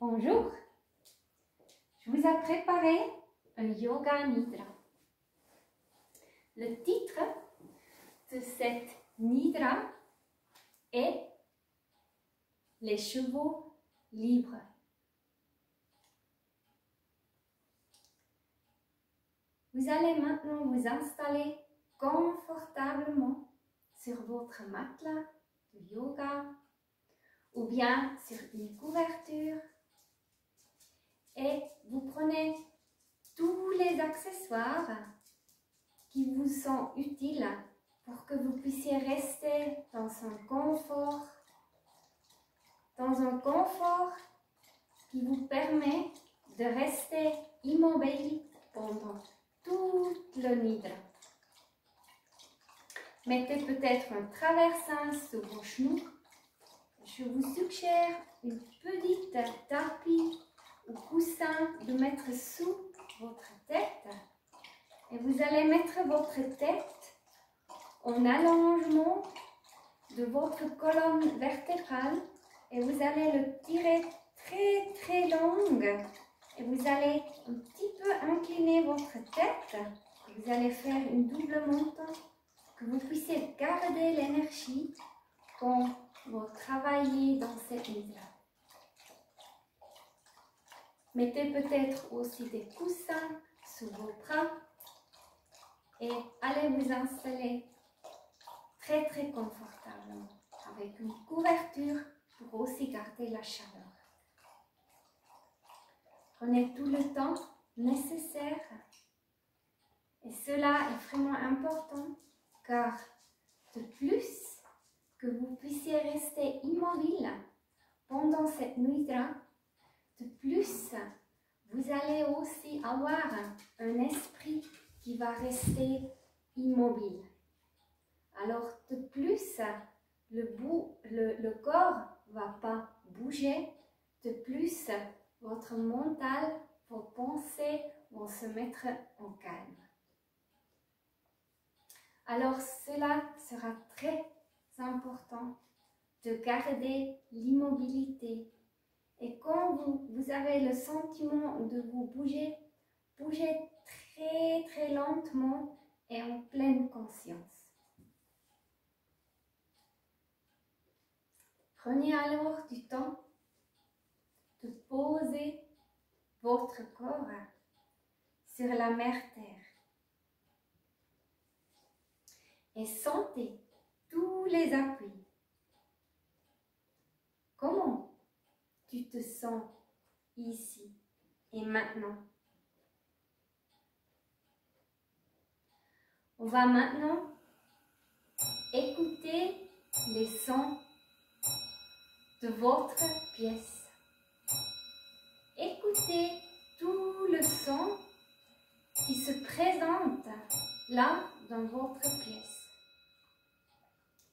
Bonjour, je vous ai préparé un yoga nidra. Le titre de cette nidra est les chevaux libres. Vous allez maintenant vous installer confortablement sur votre matelas de yoga ou bien sur une couverture et vous prenez tous les accessoires qui vous sont utiles pour que vous puissiez rester dans un confort qui vous permet de rester immobile pendant toute le nidra. Mettez peut-être un traversin sous vos genoux. Je vous suggère une petite tapis ou coussin de mettre sous votre tête. Et vous allez mettre votre tête en allongement de votre colonne vertébrale et vous allez le tirer très long et vous allez un petit peu incliner votre tête. Vous allez faire une double menton que vous puissiez garder l'énergie quand vous travaillez dans cette nidra. Mettez peut-être aussi des coussins sous vos bras et allez vous installer très confortablement avec une couverture pour aussi garder la chaleur. Prenez tout le temps nécessaire et cela est vraiment important car de plus que vous puissiez rester immobile pendant cette nidra, de plus vous allez aussi avoir un esprit qui va rester immobile. Alors de plus, le corps ne va pas bouger, de plus votre mental, vos pensées vont se mettre en calme. Alors cela sera très important de garder l'immobilité. Et quand vous avez le sentiment de vous bouger, bougez très lentement et en pleine conscience. Prenez alors du temps de poser votre corps sur la mère terre et sentez tous les appuis. Comment tu te sens ici et maintenant? On va maintenant écouter les sons de votre pièce. Écoutez tout le son qui se présente là dans votre pièce.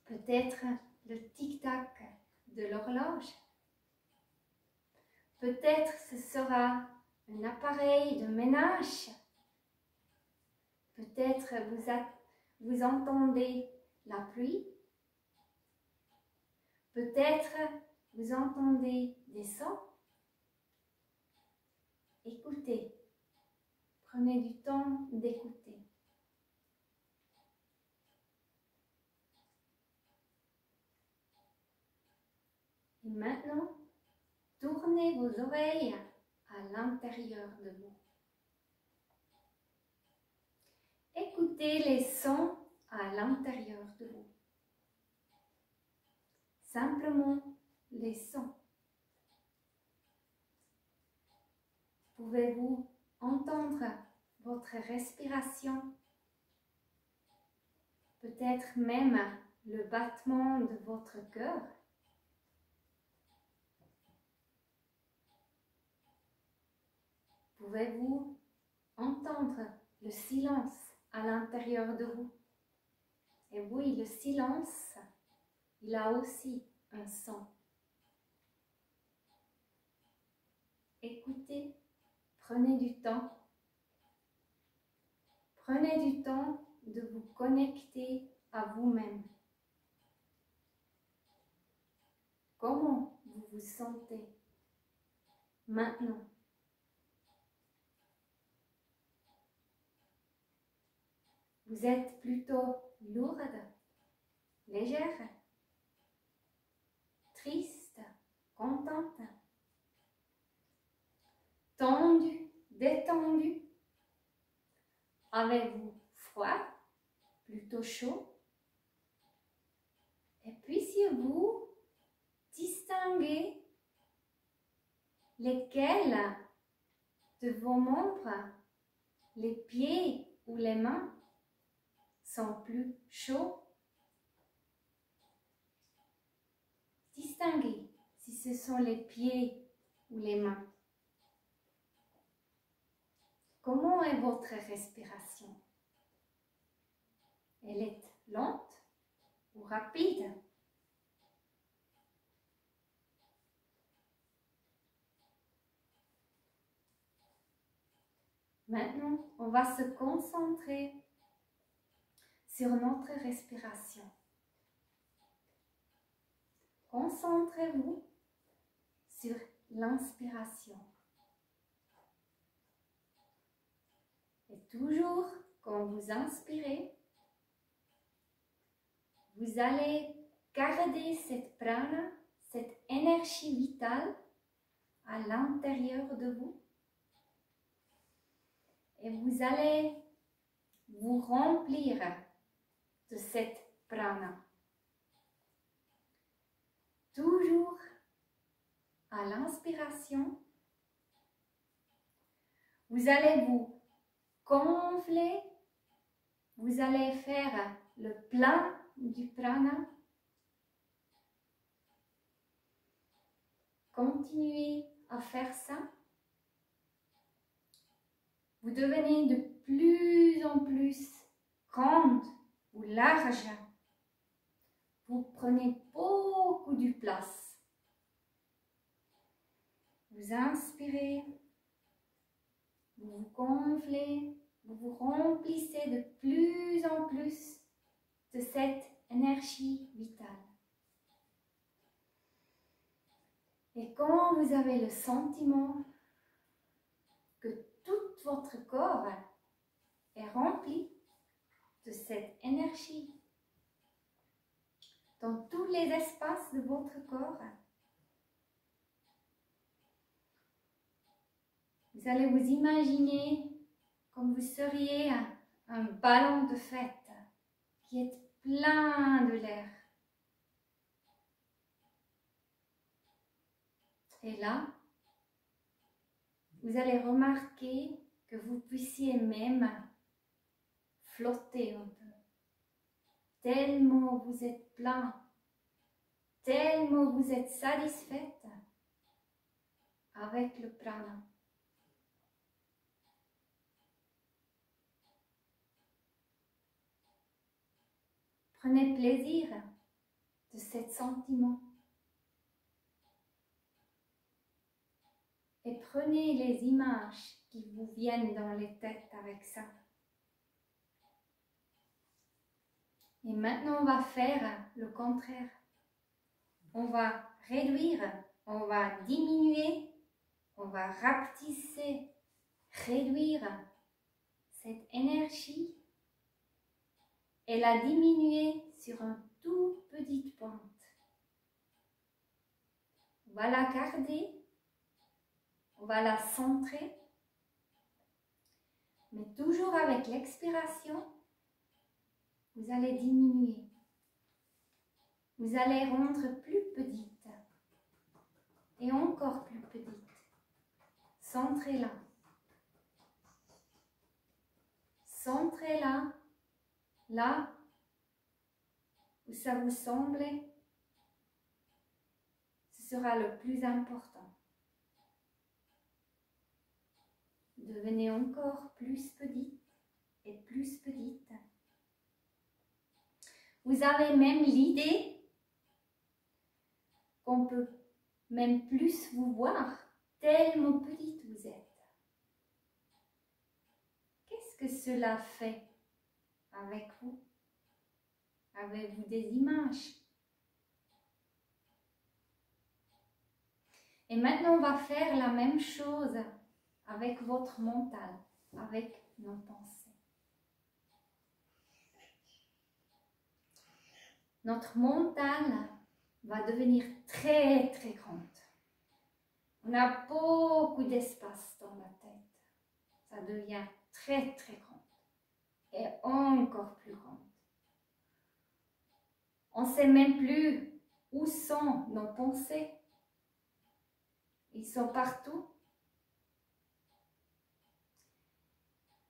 Peut-être le tic-tac de l'horloge. Peut-être ce sera un appareil de ménage. Peut-être vous entendez la pluie. Peut-être vous entendez des sons. Écoutez. Prenez du temps d'écouter. Et maintenant, tournez vos oreilles à l'intérieur de vous. Écoutez les sons à l'intérieur de vous. Simplement les sons. Pouvez-vous entendre votre respiration? Peut-être même le battement de votre cœur? Pouvez-vous entendre le silence à l'intérieur de vous? Et oui, le silence, il a aussi un son. Écoutez, prenez du temps. Prenez du temps de vous connecter à vous-même. Comment vous vous sentez? Maintenant, vous êtes plutôt lourde, légère, triste, contente, tendue, détendue. Avez-vous froid, plutôt chaud? Et puissiez-vous distinguer lesquels de vos membres, les pieds ou les mains, sont plus chauds? Distinguez si ce sont les pieds ou les mains. Comment est votre respiration? Elle est lente ou rapide? Maintenant, on va se concentrer sur notre respiration. Concentrez-vous sur l'inspiration. Et toujours quand vous inspirez, vous allez garder cette prana, cette énergie vitale à l'intérieur de vous. Et vous allez vous remplir de cette prana. Toujours à l'inspiration, vous allez vous gonfler, vous allez faire le plein du prana. Continuez à faire ça. Vous devenez de plus en plus grande ou large. Vous prenez beaucoup de place. Vous inspirez, vous vous gonflez, vous vous remplissez de plus en plus de cette énergie vitale. Et quand vous avez le sentiment que tout votre corps est rempli de cette énergie, dans tous les espaces de votre corps, vous allez vous imaginer comme vous seriez un ballon de fête qui est plein de l'air. Et là, vous allez remarquer que vous puissiez même flotter un peu. Tellement vous êtes plein, tellement vous êtes satisfaite avec le prana. Prenez plaisir de ce sentiment. Et prenez les images qui vous viennent dans les têtes avec ça. Et maintenant, on va faire le contraire. On va réduire, on va diminuer, on va rapetisser, réduire cette énergie et la diminuer sur une toute petite pointe. On va la garder. On va la centrer, mais toujours avec l'expiration, vous allez diminuer. Vous allez rendre plus petite et encore plus petite. Centrez-la. Centrez-la là où ça vous semble, ce sera le plus important. Devenez encore plus petite et plus petite. Vous avez même l'idée qu'on peut même plus vous voir tellement petite vous êtes. Qu'est-ce que cela fait avec vous? Avez-vous des images? Et maintenant, on va faire la même chose avec votre mental, avec nos pensées. Notre mental va devenir très, très grande. On a beaucoup d'espace dans la tête. Ça devient très, très grand. Et encore plus grand. On ne sait même plus où sont nos pensées. Ils sont partout.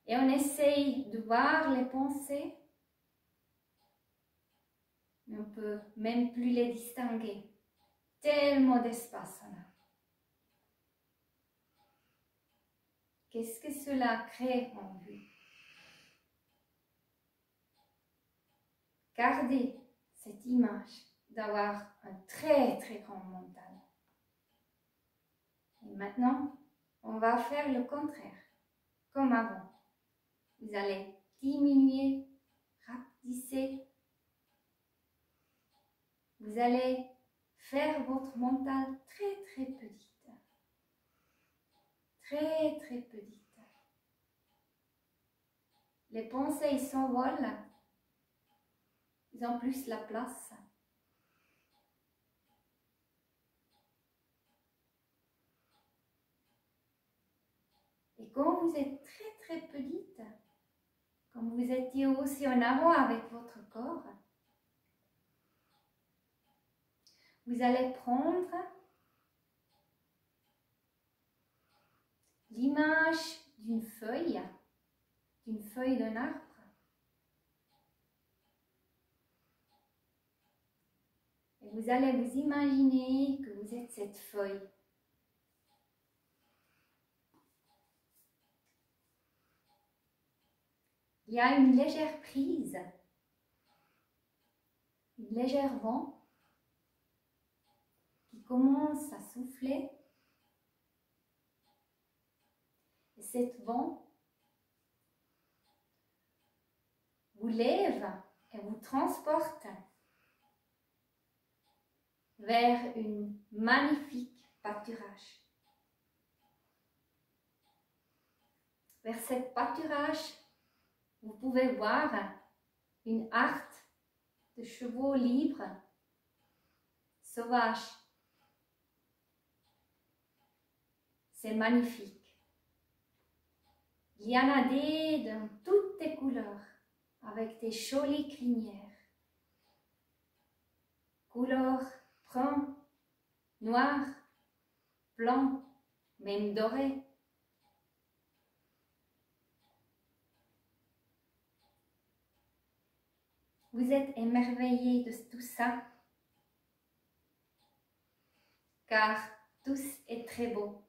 Et on essaye de voir les pensées, mais on ne peut même plus les distinguer. Tellement d'espace on a. Qu'est-ce que cela crée en vous? Gardez cette image d'avoir un très très grand mental. Et maintenant, on va faire le contraire, comme avant. Vous allez diminuer, rapetisser. Vous allez faire votre mental très très petit. Très très petite. Les pensées s'envolent. Ils ont plus la place. Et quand vous êtes très très petite, comme vous étiez aussi en avant avec votre corps, vous allez prendre l'image d'une feuille d'un arbre. Et vous allez vous imaginer que vous êtes cette feuille. Il y a une légère prise, une légère vent qui commence à souffler. Et cette vent vous lève et vous transporte vers une magnifique pâturage. Vers cette pâturage, vous pouvez voir une harte de chevaux libres, sauvages. C'est magnifique. Il y en a des dans toutes les couleurs, avec des jolies crinières. Couleur brun, noir, blanc, même doré. Vous êtes émerveillés de tout ça, car tout est très beau.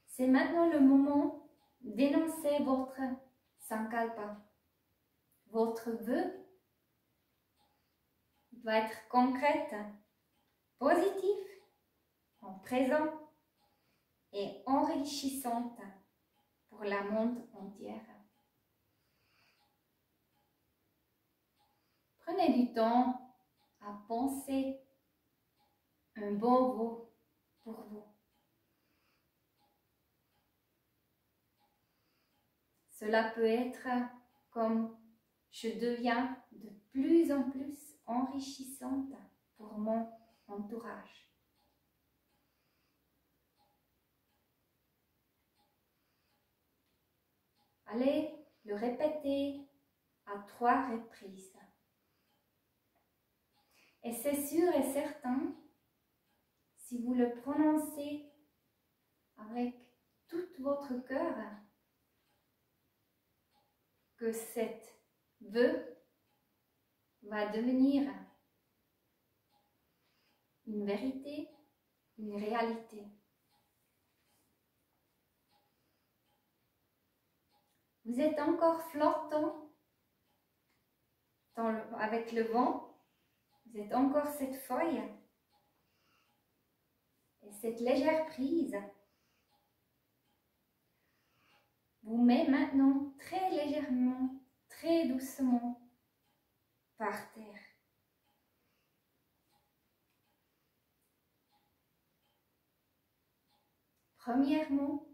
C'est maintenant le moment d'énoncer votre sankalpa, votre vœu. Il doit être concrète, positif, en présent et enrichissante pour la monde entière. Prenez du temps à penser un bon vœu pour vous. Cela peut être comme « Je deviens de plus en plus enrichissante pour mon entourage ». Allez le répéter à 3 reprises. Et c'est sûr et certain, si vous le prononcez avec tout votre cœur, que cette vœu va devenir une vérité, une réalité. Vous êtes encore flottant avec le vent. Vous êtes encore cette feuille et cette légère prise vous met maintenant très légèrement, très doucement par terre. Premièrement,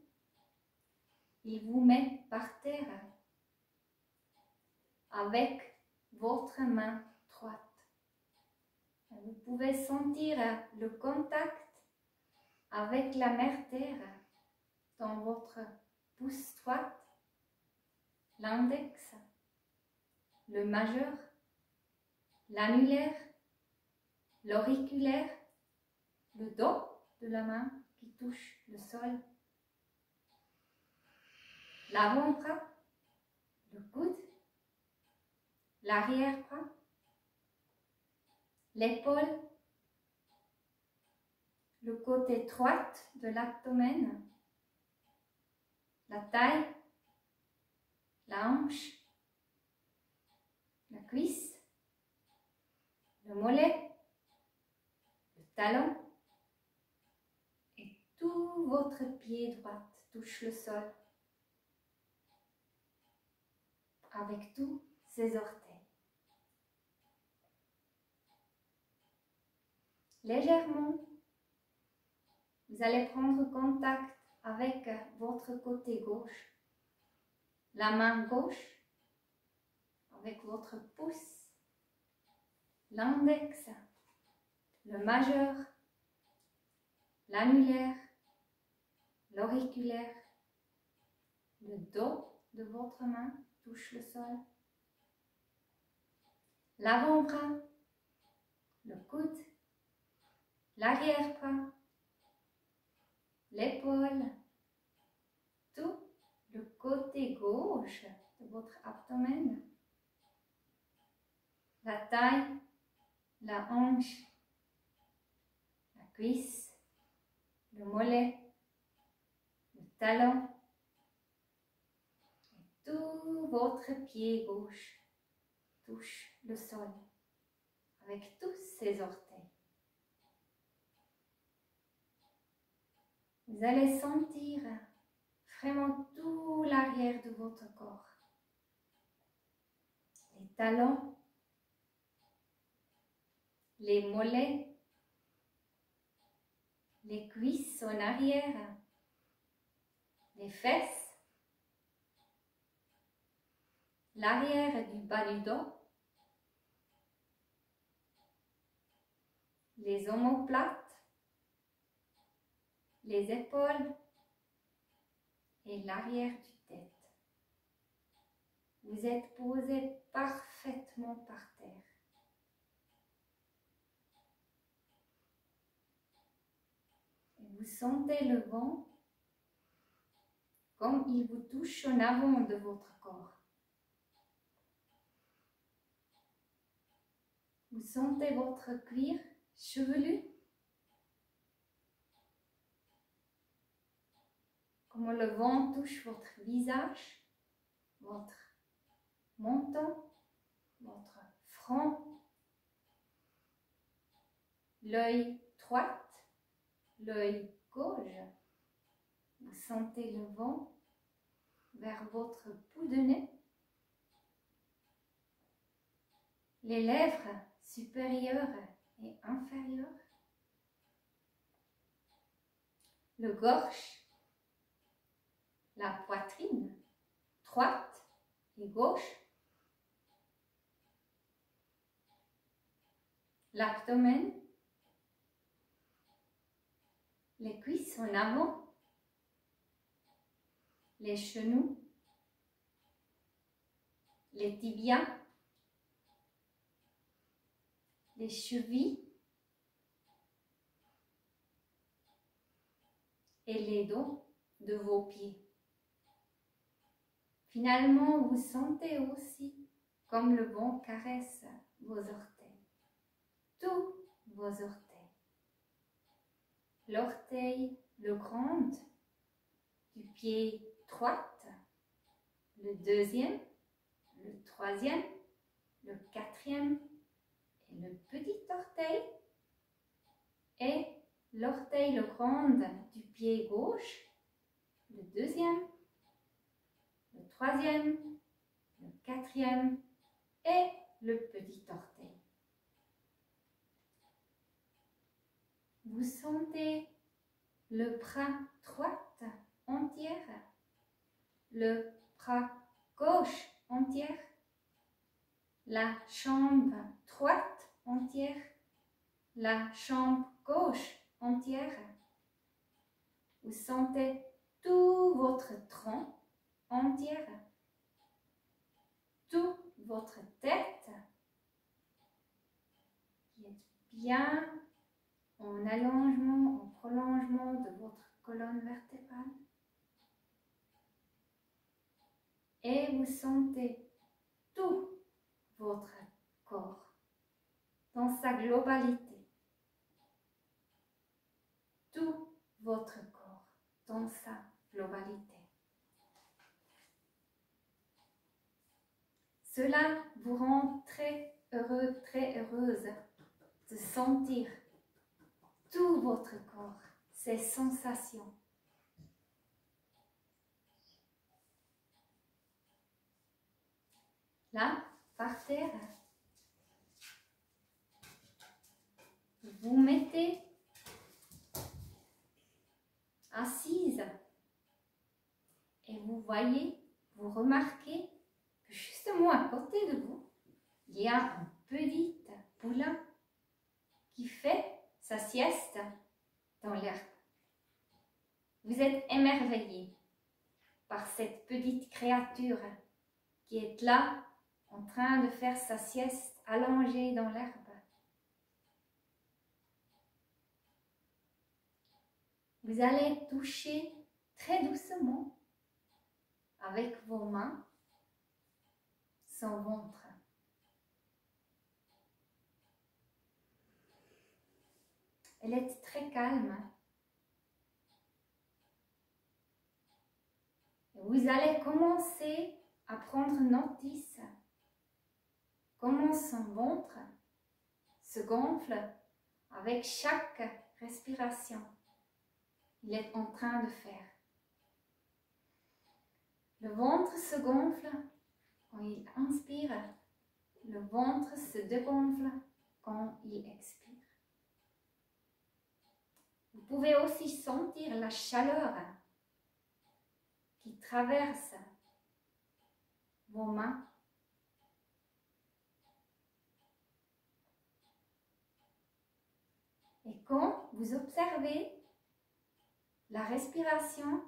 il vous met par terre avec votre main droite. Vous pouvez sentir le contact avec la mère terre dans votre pouce droite, l'index, le majeur, l'annulaire, l'auriculaire, le dos de la main qui touche le sol, l'avant-bras, le coude, l'arrière-bras, l'épaule, le côté droit de l'abdomen, la taille, la hanche, la cuisse, le mollet, le talon et tout votre pied droit touche le sol avec tous ses orteils. Légèrement, vous allez prendre contact avec votre côté gauche, la main gauche avec votre pouce, l'index, le majeur, l'annulaire, l'auriculaire, le dos de votre main touche le sol, l'avant-bras, le coude, l'arrière-bras, l'épaule, tout le côté gauche de votre abdomen, la taille, la hanche, la cuisse, le mollet, le talon et tout votre pied gauche touche le sol avec tous ses orteils. Vous allez sentir vraiment tout l'arrière de votre corps. Les talons, les mollets, les cuisses en arrière, les fesses, l'arrière du bas du dos, les omoplates, les épaules et l'arrière du tête. Vous êtes posé parfaitement par terre. Et vous sentez le vent comme il vous touche en avant de votre corps. Vous sentez votre cuir chevelu, comment le vent touche votre visage, votre menton, votre front, l'œil droit, l'œil gauche. Vous sentez le vent vers votre bout de nez, les lèvres supérieures et inférieures, le gorge, la poitrine droite et gauche, l'abdomen, les cuisses en avant, les genoux, les tibias, les chevilles et les dos de vos pieds. Finalement, vous sentez aussi comme le vent caresse vos orteils, tous vos orteils. L'orteil le grand du pied droit, le deuxième, le troisième, le quatrième et le petit orteil et l'orteil le grand du pied gauche, le deuxième, le troisième, le quatrième et le petit orteil. Vous sentez le bras droit entière, le bras gauche entière, la jambe droite entière, la jambe gauche entière. Vous sentez tout votre tronc entière, toute votre tête qui est bien en allongement, en prolongement de votre colonne vertébrale. Et vous sentez tout votre corps dans sa globalité. Tout votre corps dans sa globalité. Cela vous rend très heureux, très heureuse de sentir tout votre corps, ces sensations. Là, par terre, vous mettez assise et vous voyez, vous remarquez que justement à côté de vous, il y a un petit poulain qui fait sa sieste dans l'herbe. Vous êtes émerveillé par cette petite créature qui est là en train de faire sa sieste allongée dans l'herbe. Vous allez toucher très doucement avec vos mains son ventre. Elle est très calme. Et vous allez commencer à prendre notice comment son ventre se gonfle avec chaque respiration qu'il est en train de faire. Le ventre se gonfle quand il inspire, le ventre se dégonfle quand il expire. Vous pouvez aussi sentir la chaleur qui traverse vos mains. Et quand vous observez la respiration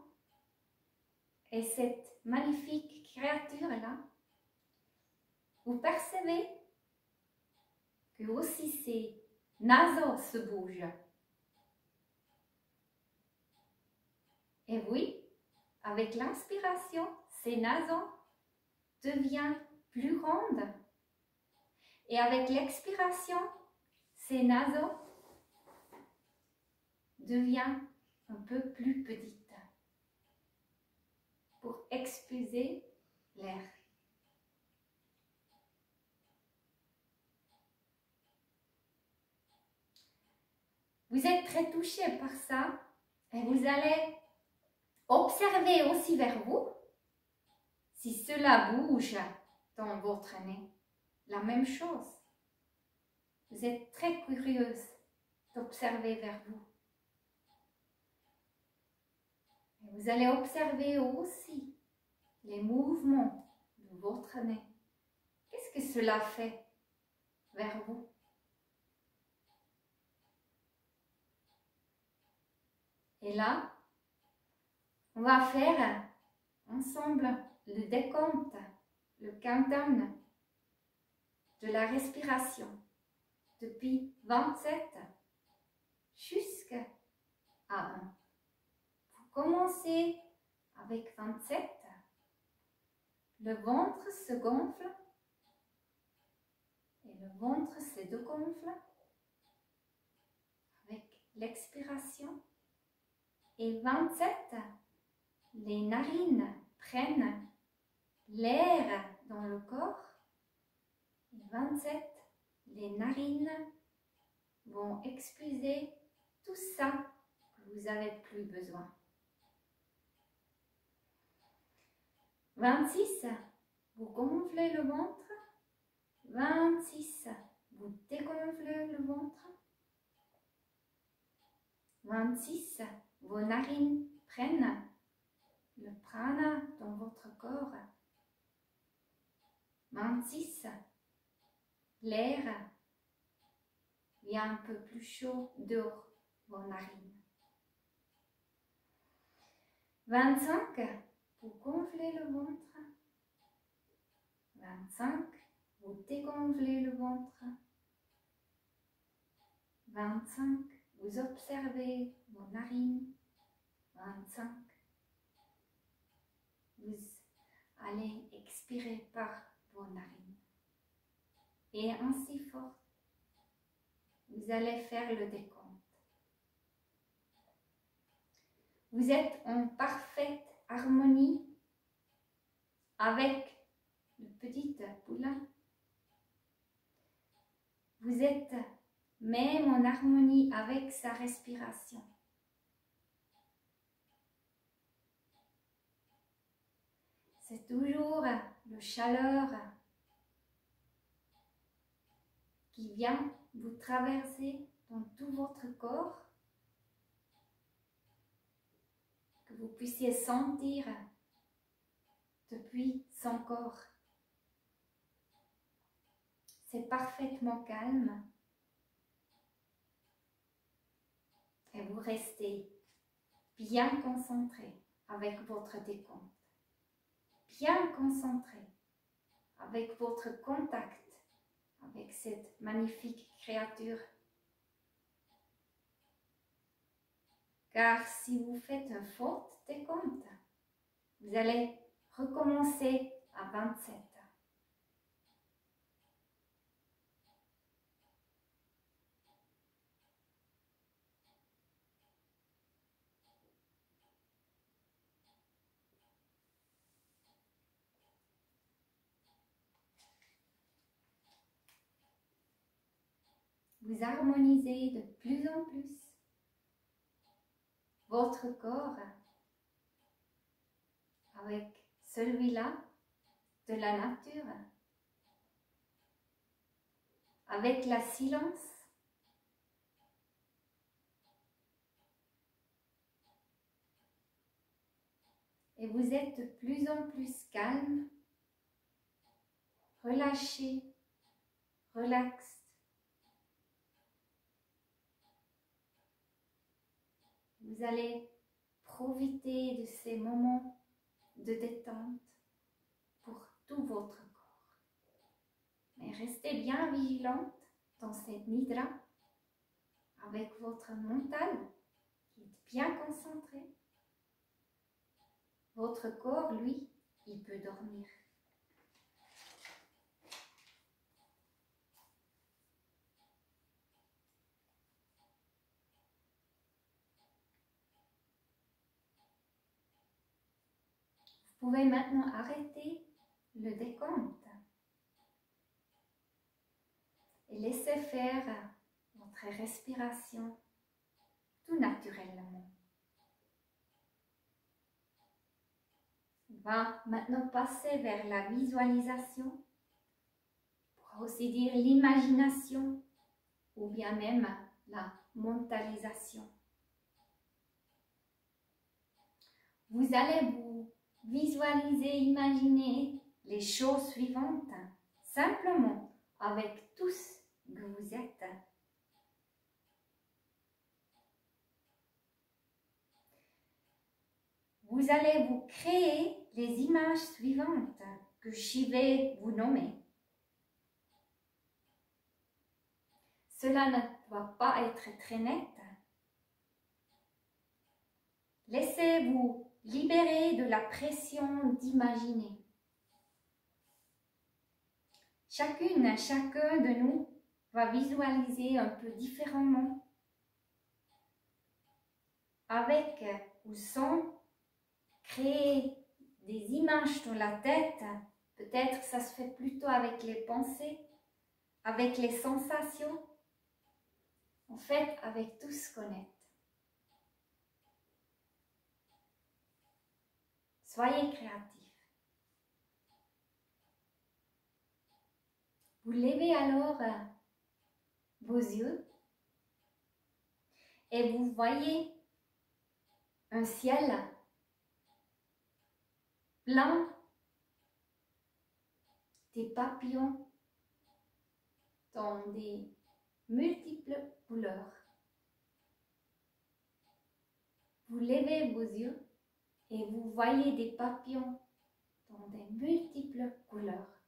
et cette magnifique créature-là, vous percevez que aussi ses naseaux se bougent. Et oui, avec l'inspiration, ces naseaux deviennent plus rondes. Et avec l'expiration, ces naseaux deviennent un peu plus petites pour expulser l'air. Vous êtes très touché par ça et vous allez observer aussi vers vous si cela bouge dans votre nez. La même chose. Vous êtes très curieuse d'observer vers vous. Et vous allez observer aussi les mouvements de votre nez. Qu'est-ce que cela fait vers vous? Et là, on va faire ensemble le décompte, le countdown de la respiration depuis 27 jusqu'à 1. Vous commencez avec 27, le ventre se gonfle et le ventre se dégonfle avec l'expiration. Et 27, les narines prennent l'air dans le corps. Et 27, les narines vont expulser tout ça que vous n'avez plus besoin. 26, vous gonflez le ventre. 26, vous dégonflez le ventre. 26, vos narines prennent le prana dans votre corps. 26. L'air vient un peu plus chaud dehors vos narines. 25. Vous gonflez le ventre. 25. Vous dégonflez le ventre. 25. Vous observez vos narines. 25. Vous allez expirer par vos narines. Et ainsi fort, vous allez faire le décompte. Vous êtes en parfaite harmonie avec le petit poulain. Vous êtes même en harmonie avec sa respiration. C'est toujours le chaleur qui vient vous traverser dans tout votre corps, que vous puissiez sentir depuis son corps. C'est parfaitement calme et vous restez bien concentré avec votre décompte, bien concentré avec votre contact avec cette magnifique créature. Car si vous faites un fort décompte, vous allez recommencer à 27. Vous harmonisez de plus en plus votre corps avec celui-là de la nature, avec la silence. Et vous êtes de plus en plus calme, relâché, relax. Vous allez profiter de ces moments de détente pour tout votre corps. Mais restez bien vigilante dans cette nidra avec votre mental qui est bien concentré. Votre corps, lui, il peut dormir. Vous pouvez maintenant arrêter le décompte et laisser faire votre respiration tout naturellement. On va maintenant passer vers la visualisation, on pourra aussi dire l'imagination ou bien même la mentalisation. Vous allez vous visualiser, imaginer les choses suivantes, simplement avec tout ce que vous êtes. Vous allez vous créer les images suivantes que je vais vous nommer. Cela ne doit pas être très net. Laissez-vous libérer de la pression d'imaginer. Chacune, chacun de nous va visualiser un peu différemment, avec ou sans créer des images dans la tête. Peut-être ça se fait plutôt avec les pensées, avec les sensations, en fait avec tout ce qu'on est. Soyez créatifs. Vous levez alors vos yeux et vous voyez un ciel plein des papillons dans des multiples couleurs. Vous levez vos yeux et vous voyez des papillons dans des multiples couleurs.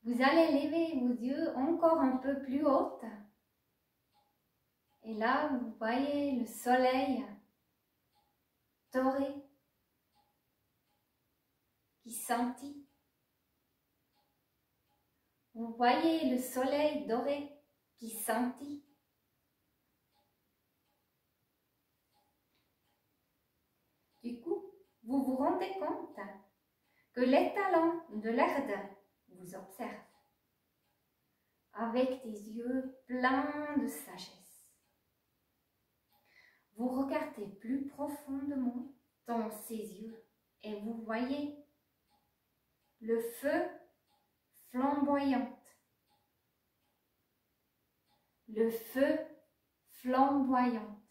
Vous allez lever vos yeux encore un peu plus haut. Et là, vous voyez le soleil doré qui scintille. Vous voyez le soleil doré qui scintille. Du coup, vous vous rendez compte que les talons de l'herbe vous observent avec des yeux pleins de sagesse. Vous regardez plus profondément dans ses yeux et vous voyez le feu flamboyant. Le feu flamboyant.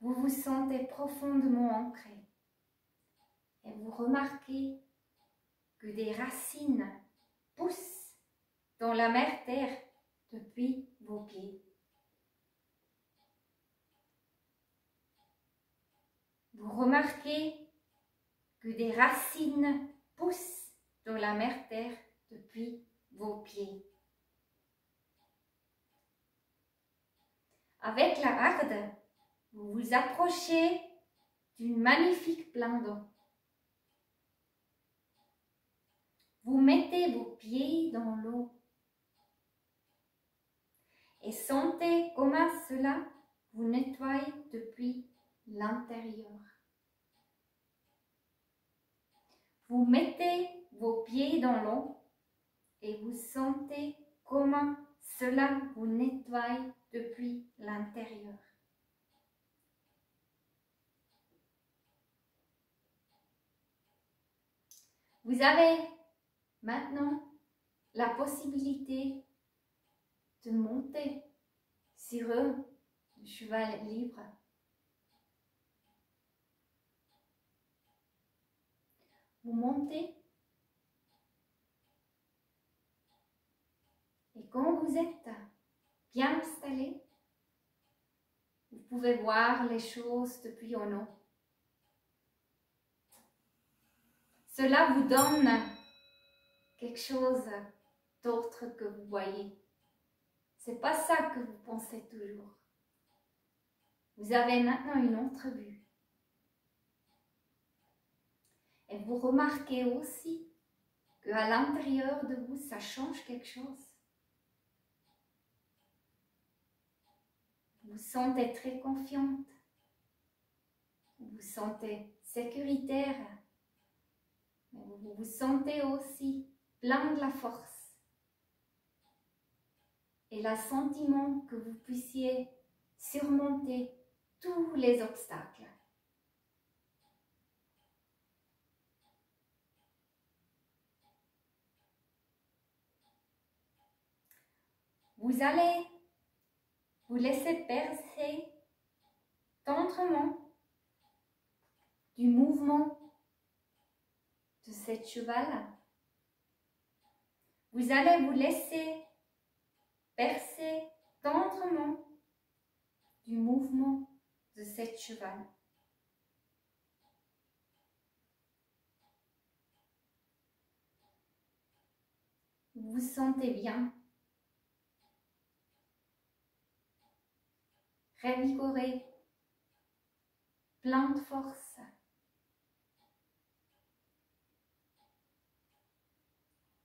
Vous vous sentez profondément ancré et vous remarquez que des racines poussent dans la mer terre depuis vos pieds. Vous remarquez que des racines poussent dans la mer terre depuis vos pieds. Avec la harde, vous vous approchez d'une magnifique plein d'eau. Vous mettez vos pieds dans l'eau et sentez comment cela vous nettoie depuis l'intérieur. Vous mettez vos pieds dans l'eau et vous sentez comment cela vous nettoie depuis l'intérieur. Vous avez maintenant la possibilité de monter sur le cheval libre. Vous montez et quand vous êtes bien installé, vous pouvez voir les choses depuis en haut. Cela vous donne quelque chose d'autre que vous voyez. C'est pas ça que vous pensez toujours. Vous avez maintenant une autre vue. Et vous remarquez aussi qu'à l'intérieur de vous, ça change quelque chose. Vous vous sentez très confiante. Vous vous sentez sécuritaire. Mais vous vous sentez aussi plein de la force. Et le sentiment que vous puissiez surmonter tous les obstacles. Vous allez vous laisser bercer tendrement du mouvement de cette cheval. Vous allez vous laisser bercer tendrement du mouvement de cette cheval. Vous vous sentez bien, revigoré, plein de force.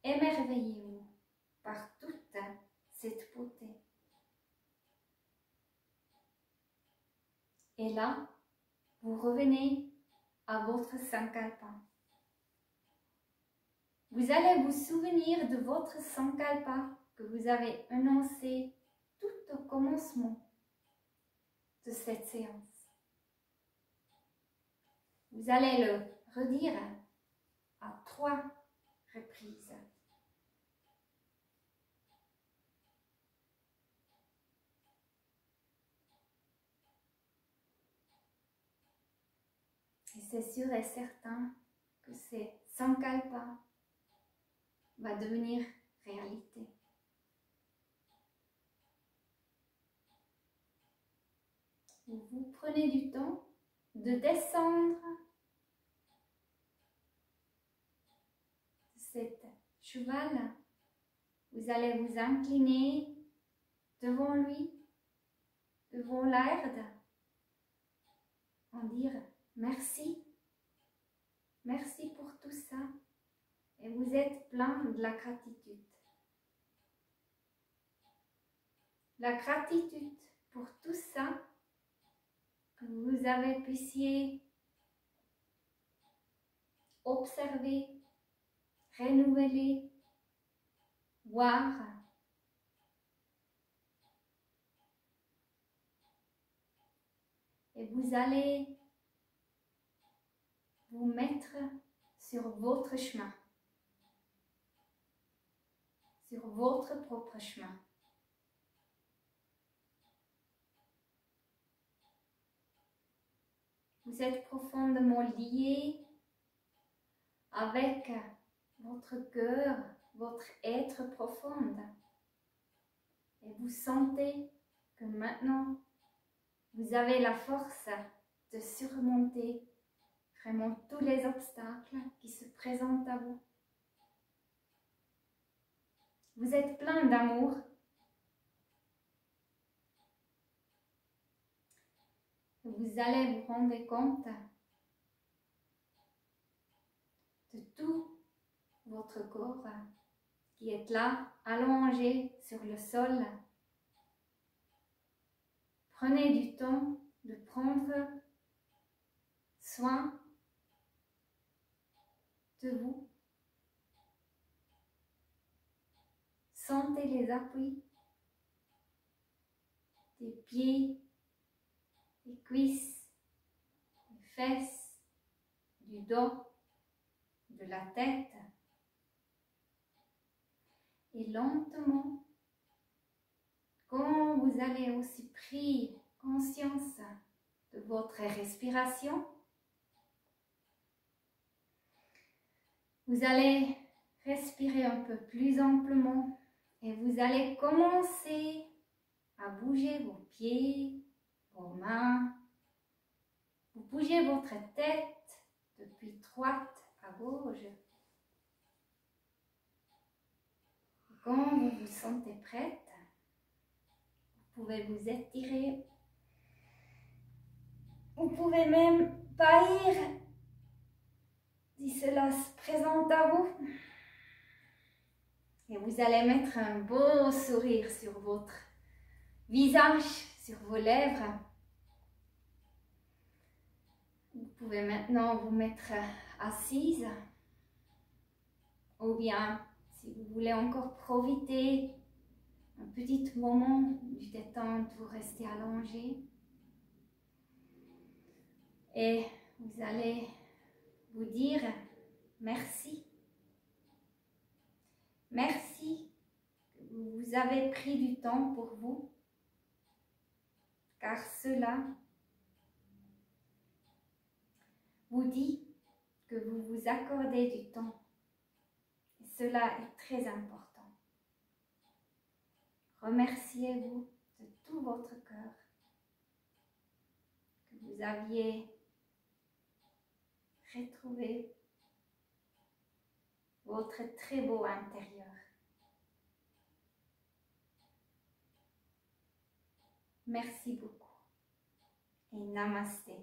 Émerveillez-vous par toute cette beauté. Et là, vous revenez à votre sankalpa. Vous allez vous souvenir de votre sankalpa que vous avez énoncé tout au commencement de cette séance. vous allez le redire à 3 reprises. Et c'est sûr et certain que ces sankalpa va devenir réalité. Vous prenez du temps de descendre de cette cheval. Vous allez vous incliner devant lui, devant l'herbe, en dire merci. Merci pour tout ça. Et vous êtes plein de la gratitude. La gratitude pour tout ça, que vous avez puissiez observer, renouveler, voir. Et vous allez vous mettre sur votre chemin, sur votre propre chemin. Vous êtes profondément lié avec votre cœur, votre être profond. Et vous sentez que maintenant, vous avez la force de surmonter vraiment tous les obstacles qui se présentent à vous. Vous êtes plein d'amour. Vous allez vous rendre compte de tout votre corps qui est là, allongé sur le sol. Prenez du temps de prendre soin de vous. Sentez les appuis des pieds, des cuisses, des fesses, du dos, de la tête. Et lentement, quand vous allez aussi prendre conscience de votre respiration, vous allez respirer un peu plus amplement et vous allez commencer à bouger vos pieds, vos mains. Vous bougez votre tête depuis droite à gauche. Quand vous vous sentez prête, vous pouvez vous étirer. Vous pouvez même pâlir si cela se présente à vous. Et vous allez mettre un beau sourire sur votre visage, sur vos lèvres. Vous pouvez maintenant vous mettre assise. Ou bien, si vous voulez encore profiter un petit moment du détente, vous restez allongé. Et vous allez vous dire merci. Merci que vous avez pris du temps pour vous, car cela vous dit que vous vous accordez du temps. Et cela est très important. Remerciez-vous de tout votre cœur que vous aviez retrouvé votre très beau intérieur. Merci beaucoup et namasté.